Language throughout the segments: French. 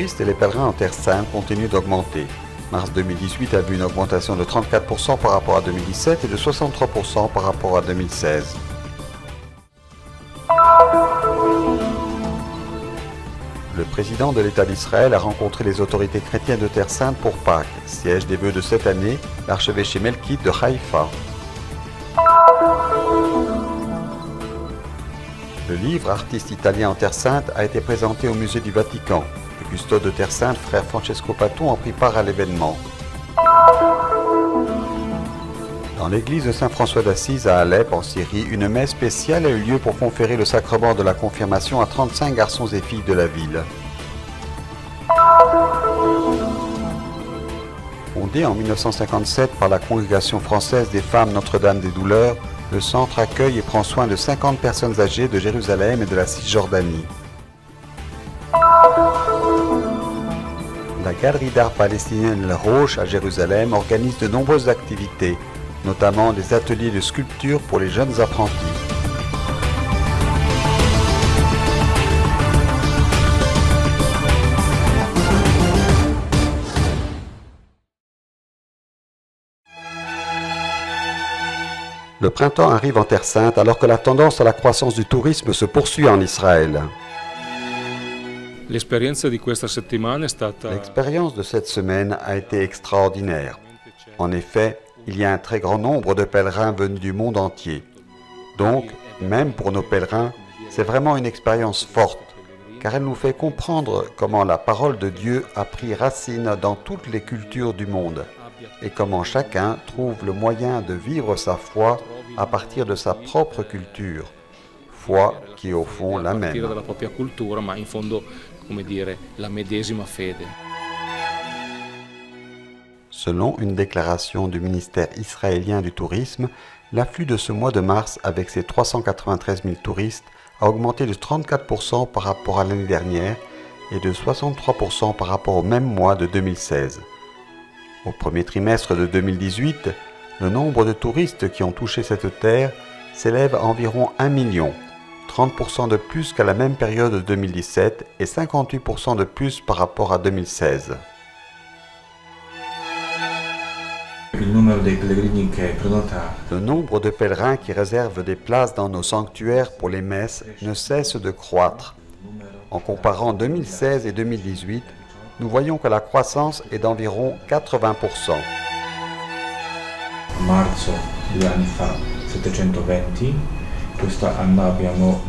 touristes et les pèlerins en Terre Sainte continuent d'augmenter. Mars 2018 a vu une augmentation de 34% par rapport à 2017 et de 63% par rapport à 2016. Le président de l'État d'Israël a rencontré les autorités chrétiennes de Terre Sainte pour Pâques, siège des vœux de cette année, l'archevêché Melkite de Haïfa. Le livre Artistes italiens en Terre Sainte a été présenté au musée du Vatican. Le custode de Terre Sainte, frère Francesco Paton, a pris part à l'événement. Dans l'église de Saint-François d'Assise à Alep, en Syrie, une messe spéciale a eu lieu pour conférer le sacrement de la confirmation à 35 garçons et filles de la ville. Fondé en 1957 par la Congrégation française des femmes Notre-Dame des Douleurs, le centre accueille et prend soin de 50 personnes âgées de Jérusalem et de la Cisjordanie. La Galerie d'art palestinienne El Roche à Jérusalem organise de nombreuses activités, notamment des ateliers de sculpture pour les jeunes apprentis. Le printemps arrive en Terre Sainte alors que la tendance à la croissance du tourisme se poursuit en Israël. L'expérience de cette semaine a été extraordinaire. En effet, il y a un très grand nombre de pèlerins venus du monde entier. Donc, même pour nos pèlerins, c'est vraiment une expérience forte, car elle nous fait comprendre comment la parole de Dieu a pris racine dans toutes les cultures du monde, et comment chacun trouve le moyen de vivre sa foi à partir de sa propre culture, foi qui est au fond la même. Selon une déclaration du ministère israélien du tourisme, l'afflux de ce mois de mars avec ses 393 000 touristes a augmenté de 34% par rapport à l'année dernière et de 63% par rapport au même mois de 2016. Au premier trimestre de 2018, le nombre de touristes qui ont touché cette terre s'élève à environ 1 million, 30% de plus qu'à la même période de 2017 et 58% de plus par rapport à 2016. Le nombre de pèlerins qui réservent des places dans nos sanctuaires pour les messes ne cesse de croître. En comparant 2016 et 2018, nous voyons que la croissance est d'environ 80%.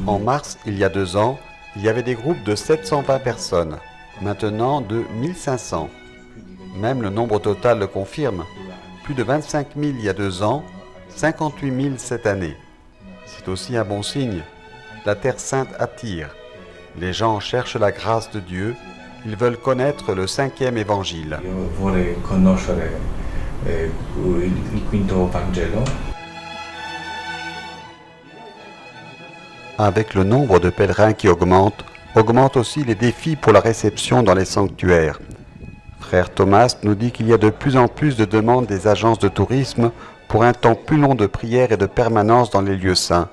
En mars, il y a 2 ans, il y avait des groupes de 720 personnes, maintenant de 1500. Même le nombre total le confirme. Plus de 25 000 il y a 2 ans, 58 000 cette année. C'est aussi un bon signe. La Terre Sainte attire. Les gens cherchent la grâce de Dieu. Ils veulent connaître le 5e évangile. Avec le nombre de pèlerins qui augmente aussi les défis pour la réception dans les sanctuaires. Frère Thomas nous dit qu'il y a de plus en plus de demandes des agences de tourisme pour un temps plus long de prière et de permanence dans les lieux saints,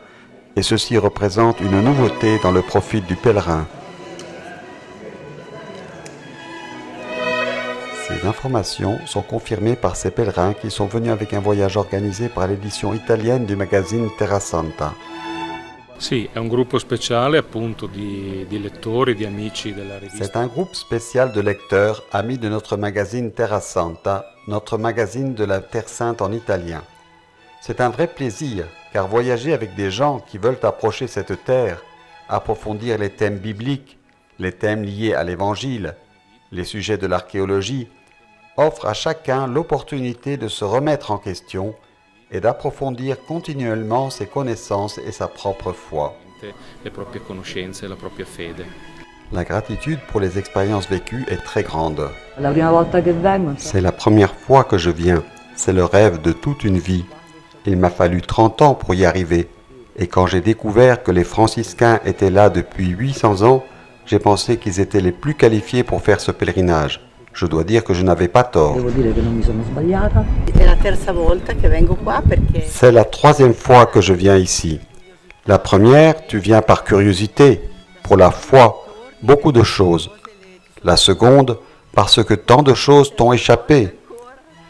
et ceci représente une nouveauté dans le profil du pèlerin. Ces informations sont confirmées par ces pèlerins qui sont venus avec un voyage organisé par l'édition italienne du magazine Terra Santa. Sì, è un gruppo speciale appunto di lettori, di amici della rivista. C'est un groupe spécial de lecteurs, amis de notre magazine Terra Santa, notre magazine de la Terre Sainte en italien. C'est un vrai plaisir, car voyager avec des gens qui veulent approcher cette terre, approfondir les thèmes bibliques, les thèmes liés à l'Évangile, les sujets de l'archéologie, offre à chacun l'opportunité de se remettre en question et d'approfondir continuellement ses connaissances et sa propre foi. La gratitude pour les expériences vécues est très grande. C'est la première fois que je viens. C'est le rêve de toute une vie. Il m'a fallu 30 ans pour y arriver. Et quand j'ai découvert que les franciscains étaient là depuis 800 ans, j'ai pensé qu'ils étaient les plus qualifiés pour faire ce pèlerinage. Je dois dire que je n'avais pas tort. C'est la 3e fois que je viens ici. La première, tu viens par curiosité, pour la foi, beaucoup de choses. La seconde, parce que tant de choses t'ont échappé.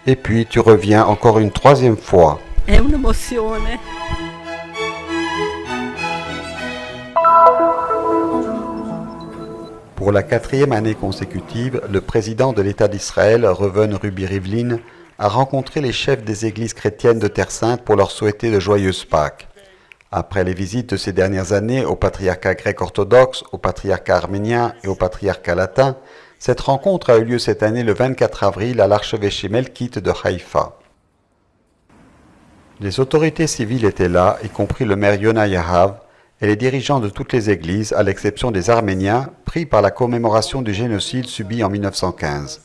Et puis tu reviens encore une troisième fois. È un'emozione. Pour la 4e année consécutive, le président de l'État d'Israël, Reuven Ruby Rivlin, a rencontré les chefs des églises chrétiennes de Terre Sainte pour leur souhaiter de joyeuses Pâques. Après les visites de ces dernières années au patriarcat grec orthodoxe, au patriarcat arménien et au patriarcat latin, cette rencontre a eu lieu cette année le 24 avril à l'archevêché melkite de Haïfa. Les autorités civiles étaient là, y compris le maire Yona Yahav, et les dirigeants de toutes les églises, à l'exception des Arméniens, pris par la commémoration du génocide subi en 1915.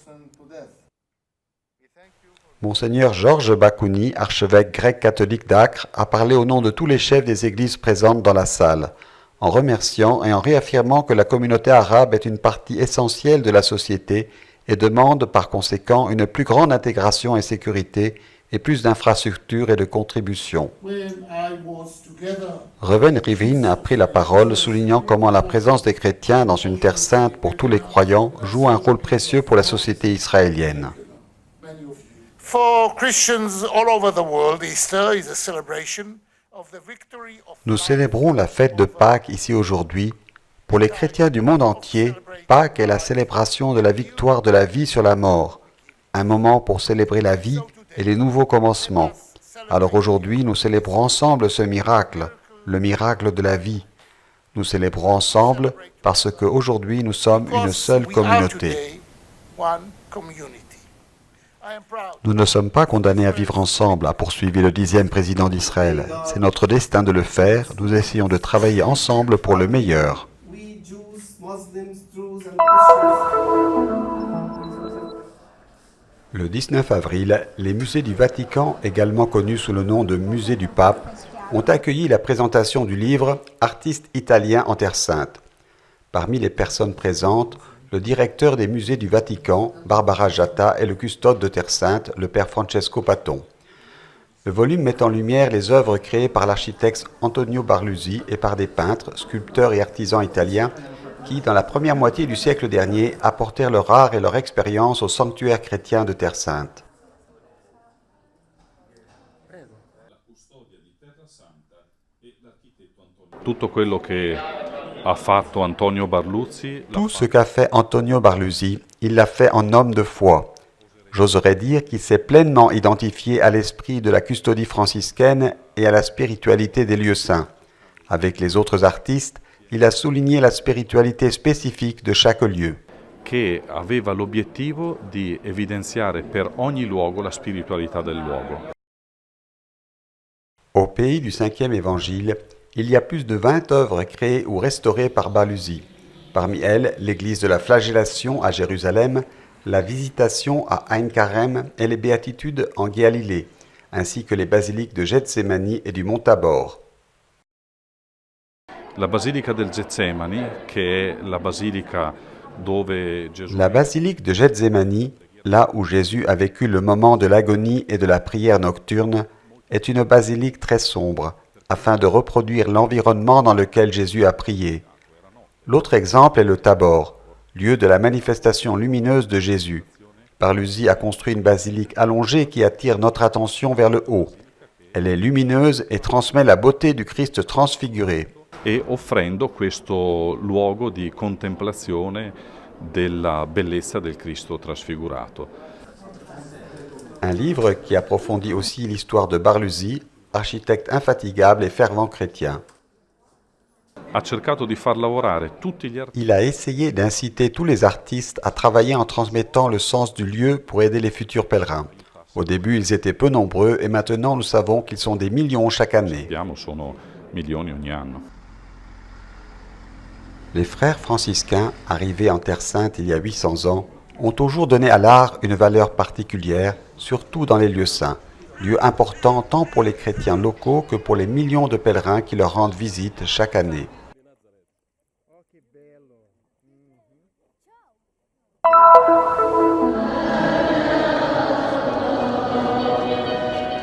Monseigneur Georges Bakouni, archevêque grec catholique d'Acre, a parlé au nom de tous les chefs des églises présentes dans la salle, en remerciant et en réaffirmant que la communauté arabe est une partie essentielle de la société et demande par conséquent une plus grande intégration et sécurité et plus d'infrastructures et de contributions. Reuven Rivlin a pris la parole, soulignant comment la présence des chrétiens dans une terre sainte pour tous les croyants joue un rôle précieux pour la société israélienne. Nous célébrons la fête de Pâques ici aujourd'hui. Pour les chrétiens du monde entier, Pâques est la célébration de la victoire de la vie sur la mort, un moment pour célébrer la vie et les nouveaux commencements. Alors aujourd'hui, nous célébrons ensemble ce miracle, le miracle de la vie. Nous célébrons ensemble parce qu'aujourd'hui, nous sommes une seule communauté. Nous ne sommes pas condamnés à vivre ensemble, a poursuivi le 10e président d'Israël. C'est notre destin de le faire. Nous essayons de travailler ensemble pour le meilleur. Le 19 avril, les musées du Vatican, également connus sous le nom de Musée du Pape, ont accueilli la présentation du livre « Artistes italiens en Terre Sainte ». Parmi les personnes présentes, le directeur des musées du Vatican, Barbara Jatta, et le custode de Terre Sainte, le père Francesco Paton. Le volume met en lumière les œuvres créées par l'architecte Antonio Barluzzi et par des peintres, sculpteurs et artisans italiens qui, dans la première moitié du siècle dernier, apportèrent leur art et leur expérience au sanctuaire chrétien de Terre Sainte. Tout ce qu'a fait Antonio Barluzzi, il l'a fait en homme de foi. J'oserais dire qu'il s'est pleinement identifié à l'esprit de la custodie franciscaine et à la spiritualité des lieux saints. Avec les autres artistes, il a souligné la spiritualité spécifique de chaque lieu. Che aveva l'obiettivo di evidenziare per ogni luogo la spiritualità del luogo. Au pays du 5e évangile, il y a plus de 20 œuvres créées ou restaurées par Barluzzi. Parmi elles, l'église de la Flagellation à Jérusalem, la Visitation à Ein Karem et les Béatitudes en Galilée, ainsi que les basiliques de Gethsémani et du Mont Tabor. La basilica del Getsemani, che è la basilica dove Gesù... La basilique de Gethsémani, là où Jésus a vécu le moment de l'agonie et de la prière nocturne, est une basilique très sombre, afin de reproduire l'environnement dans lequel Jésus a prié. L'autre exemple est le Tabor, lieu de la manifestation lumineuse de Jésus. Barluzzi a construit une basilique allongée qui attire notre attention vers le haut. Elle est lumineuse et transmet la beauté du Christ transfiguré. E offrendo questo luogo di contemplazione della bellezza del Cristo trasfigurato. Un livre qui approfondit aussi l'histoire de Barluzzi, architecte infatigable et fervent chrétien. Ha cercato di far lavorare tutti gli artisti. Il a essayé d'inciter tous les artistes à travailler en transmettant le sens du lieu pour aider les futurs pèlerins. Au début, ils étaient peu nombreux et maintenant nous savons qu'ils sont des millions chaque année. Sono milioni ogni anno. Les frères franciscains, arrivés en Terre Sainte il y a 800 ans, ont toujours donné à l'art une valeur particulière, surtout dans les lieux saints, lieux importants tant pour les chrétiens locaux que pour les millions de pèlerins qui leur rendent visite chaque année.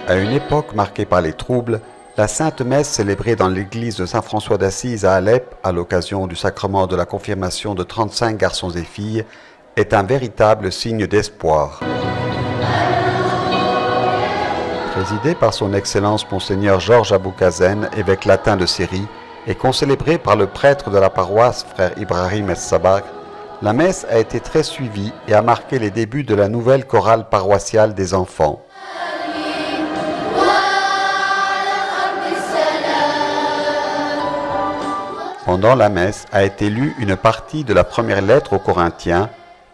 À une époque marquée par les troubles, la Sainte Messe célébrée dans l'église de Saint-François d'Assise à Alep, à l'occasion du sacrement de la confirmation de 35 garçons et filles, est un véritable signe d'espoir. Présidé par son Excellence Monseigneur Georges Aboukazen, évêque latin de Syrie, et concélébré par le prêtre de la paroisse, frère Ibrahim Es-Sabak, la messe a été très suivie et a marqué les débuts de la nouvelle chorale paroissiale des enfants. Pendant la messe a été lue une partie de la première lettre aux Corinthiens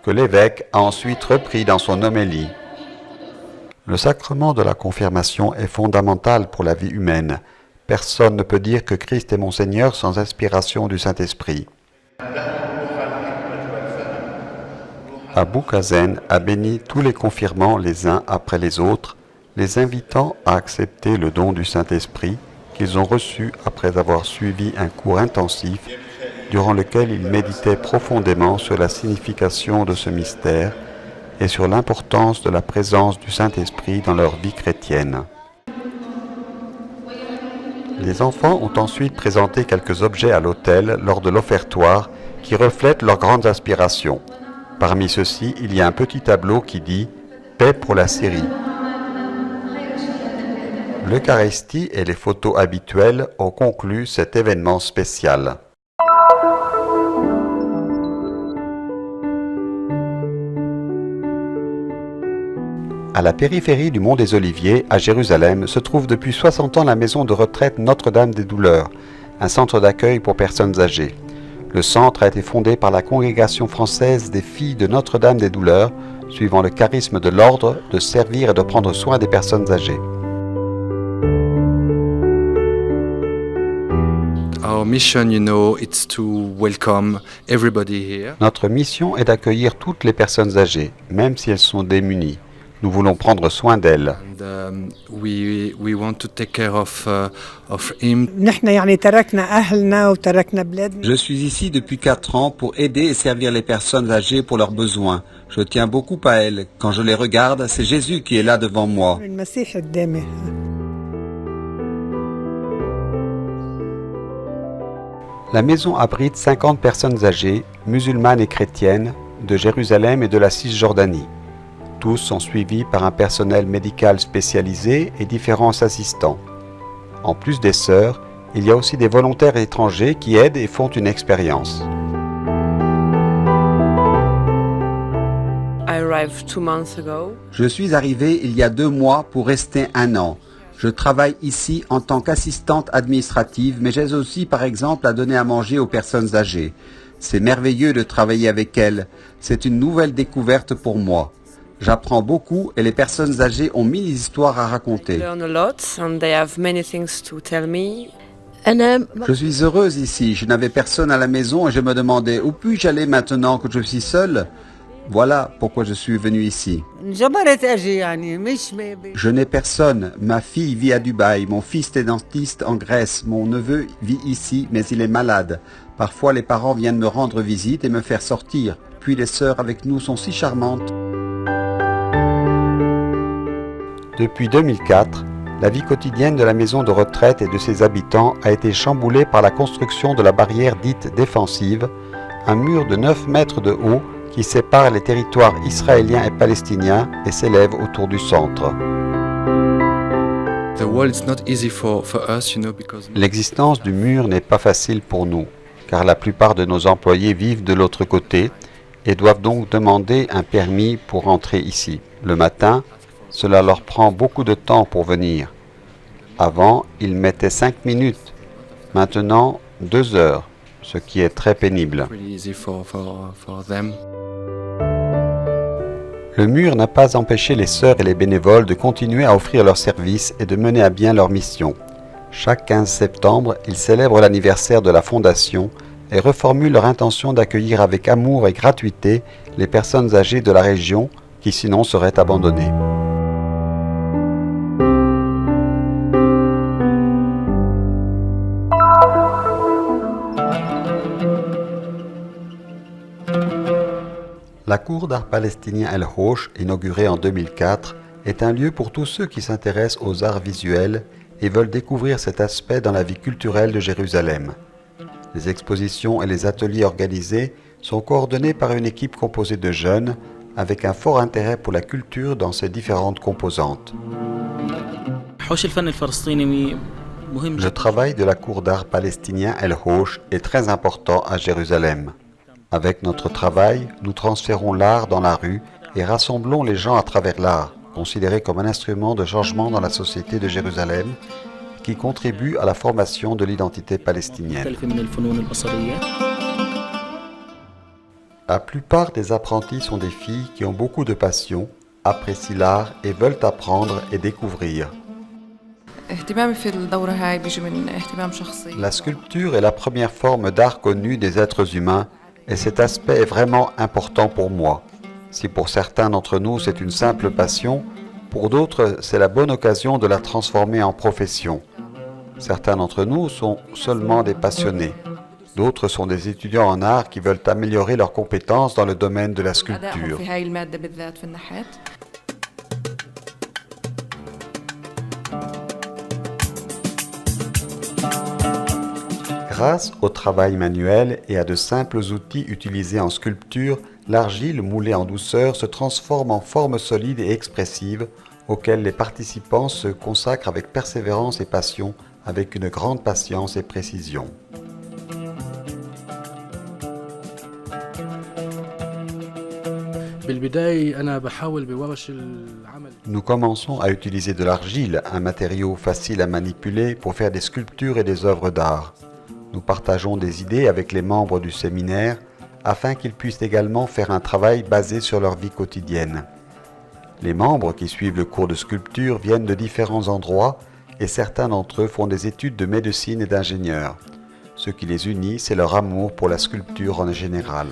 que l'évêque a ensuite repris dans son homélie. Le sacrement de la confirmation est fondamental pour la vie humaine. Personne ne peut dire que Christ est mon Seigneur sans inspiration du Saint-Esprit. Aboukazen a béni tous les confirmants les uns après les autres, les invitant à accepter le don du Saint-Esprit qu'ils ont reçu après avoir suivi un cours intensif durant lequel ils méditaient profondément sur la signification de ce mystère et sur l'importance de la présence du Saint-Esprit dans leur vie chrétienne. Les enfants ont ensuite présenté quelques objets à l'autel lors de l'offertoire qui reflètent leurs grandes aspirations. Parmi ceux-ci, il y a un petit tableau qui dit « Paix pour la Syrie ». L'Eucharistie et les photos habituelles ont conclu cet événement spécial. À la périphérie du Mont des Oliviers, à Jérusalem, se trouve depuis 60 ans la maison de retraite Notre-Dame des Douleurs, un centre d'accueil pour personnes âgées. Le centre a été fondé par la Congrégation française des filles de Notre-Dame des Douleurs, suivant le charisme de l'ordre de servir et de prendre soin des personnes âgées. Our mission, it's to welcome everybody here. Notre mission est d'accueillir toutes les personnes âgées, même si elles sont démunies. Nous voulons prendre soin d'elles. And we want to take care of him. Je suis ici depuis 4 ans pour aider et servir les personnes âgées pour leurs besoins. Je tiens beaucoup à elles. Quand je les regarde, c'est Jésus qui est là devant moi. La maison abrite 50 personnes âgées, musulmanes et chrétiennes, de Jérusalem et de la Cisjordanie. Tous sont suivis par un personnel médical spécialisé et différents assistants. En plus des sœurs, il y a aussi des volontaires étrangers qui aident et font une expérience. Je suis arrivée il y a 2 mois pour rester 1 an. Je travaille ici en tant qu'assistante administrative, mais j'aide aussi par exemple à donner à manger aux personnes âgées. C'est merveilleux de travailler avec elles. C'est une nouvelle découverte pour moi. J'apprends beaucoup et les personnes âgées ont 1000 histoires à raconter. Je suis heureuse ici. Je n'avais personne à la maison et je me demandais où puis-je aller maintenant que je suis seule. Voilà pourquoi je suis venue ici. Je n'ai personne. Ma fille vit à Dubaï. Mon fils est dentiste en Grèce. Mon neveu vit ici, mais il est malade. Parfois, les parents viennent me rendre visite et me faire sortir. Puis les sœurs avec nous sont si charmantes. Depuis 2004, la vie quotidienne de la maison de retraite et de ses habitants a été chamboulée par la construction de la barrière dite défensive, un mur de 9 mètres de haut qui sépare les territoires israéliens et palestiniens et s'élève autour du centre. L'existence du mur n'est pas facile pour nous, car la plupart de nos employés vivent de l'autre côté et doivent donc demander un permis pour entrer ici. Le matin, cela leur prend beaucoup de temps pour venir. Avant, ils mettaient 5 minutes. Maintenant, 2 heures, ce qui est très pénible. Le mur n'a pas empêché les sœurs et les bénévoles de continuer à offrir leurs services et de mener à bien leur mission. Chaque 15 septembre, ils célèbrent l'anniversaire de la Fondation et reformulent leur intention d'accueillir avec amour et gratuité les personnes âgées de la région qui sinon seraient abandonnées. La cour d'art palestinien El Hosh, inaugurée en 2004, est un lieu pour tous ceux qui s'intéressent aux arts visuels et veulent découvrir cet aspect dans la vie culturelle de Jérusalem. Les expositions et les ateliers organisés sont coordonnés par une équipe composée de jeunes avec un fort intérêt pour la culture dans ses différentes composantes. Le travail de la cour d'art palestinien El Hosh est très important à Jérusalem. Avec notre travail, nous transférons l'art dans la rue et rassemblons les gens à travers l'art, considéré comme un instrument de changement dans la société de Jérusalem qui contribue à la formation de l'identité palestinienne. La plupart des apprentis sont des filles qui ont beaucoup de passion, apprécient l'art et veulent apprendre et découvrir. La sculpture est la première forme d'art connue des êtres humains et cet aspect est vraiment important pour moi. Si pour certains d'entre nous c'est une simple passion, pour d'autres c'est la bonne occasion de la transformer en profession. Certains d'entre nous sont seulement des passionnés. D'autres sont des étudiants en art qui veulent améliorer leurs compétences dans le domaine de la sculpture. Grâce au travail manuel et à de simples outils utilisés en sculpture, l'argile moulée en douceur se transforme en forme solide et expressive auxquelles les participants se consacrent avec persévérance et passion, avec une grande patience et précision. Nous commençons à utiliser de l'argile, un matériau facile à manipuler pour faire des sculptures et des œuvres d'art. Nous partageons des idées avec les membres du séminaire afin qu'ils puissent également faire un travail basé sur leur vie quotidienne. Les membres qui suivent le cours de sculpture viennent de différents endroits et certains d'entre eux font des études de médecine et d'ingénieur. Ce qui les unit, c'est leur amour pour la sculpture en général.